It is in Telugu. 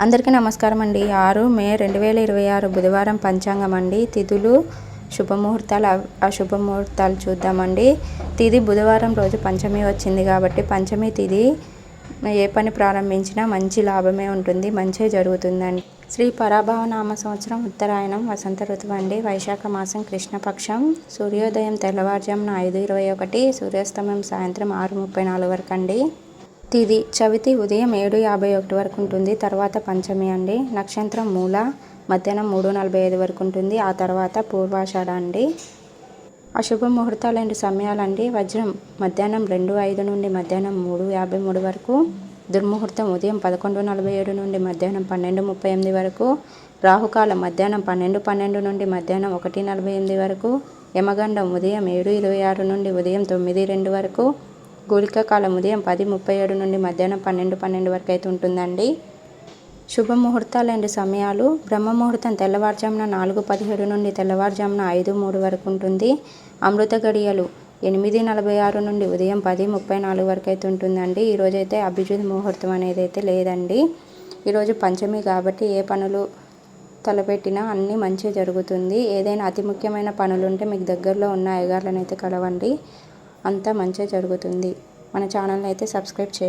అందరికీ నమస్కారం అండి. 6 మే 2026 బుధవారం పంచాంగం అండి. తిథులు శుభముహూర్తాలు అశుభముహూర్తాలు చూద్దామండి. తిథి బుధవారం రోజు పంచమి వచ్చింది కాబట్టి పంచమి తిథి ఏ పని ప్రారంభించినా మంచి లాభమే ఉంటుంది, మంచి జరుగుతుందండి. శ్రీ పరాభవ నామ సంవత్సరం ఉత్తరాయణం వసంత ఋతువు అండి. వైశాఖ మాసం కృష్ణపక్షం. సూర్యోదయం తెల్లవారుజామున 5:21, సూర్యాస్తమయం సాయంత్రం 6:34 వరకు అండి. తిథి చవితి ఉదయం 7:51 వరకు ఉంటుంది, తర్వాత పంచమి అండి. నక్షత్రం మూల మధ్యాహ్నం 3:45 వరకు ఉంటుంది, ఆ తర్వాత పూర్వాషాఢ అండి. అశుభ ముహూర్తాలు 2 సమయాలండి. వజ్రం మధ్యాహ్నం 2:05 నుండి మధ్యాహ్నం 3:53 వరకు. దుర్ముహూర్తం ఉదయం 11:47 నుండి మధ్యాహ్నం 12:38 వరకు. రాహుకాలం మధ్యాహ్నం 12:12 నుండి మధ్యాహ్నం 1:48 వరకు. యమగండం ఉదయం 7:26 నుండి ఉదయం 9:02 వరకు. గుళిక కాలం ఉదయం 10:37 నుండి మధ్యాహ్నం 12:12 వరకు అయితే ఉంటుందండి. శుభముహూర్తాలు 2 సమయాలు. బ్రహ్మముహూర్తం తెల్లవారుజామున 4:17 నుండి తెల్లవారుజామున 5:03 వరకు ఉంటుంది. అమృత గడియలు 8:46 నుండి ఉదయం 10:34 వరకు అయితే ఉంటుందండి. ఈరోజైతే అభిజిత్ ముహూర్తం అనేది అయితే లేదండి. ఈరోజు పంచమి కాబట్టి ఏ పనులు తలపెట్టినా అన్నీ మంచిగా జరుగుతుంది. ఏదైనా అతి ముఖ్యమైన పనులు ఉంటే మీకు దగ్గరలో ఉన్న అయ్యగారులను అయితే కలవండి, అంతా మంచిగా జరుగుతుంది. మన ఛానల్ని అయితే సబ్స్క్రైబ్ చేయండి.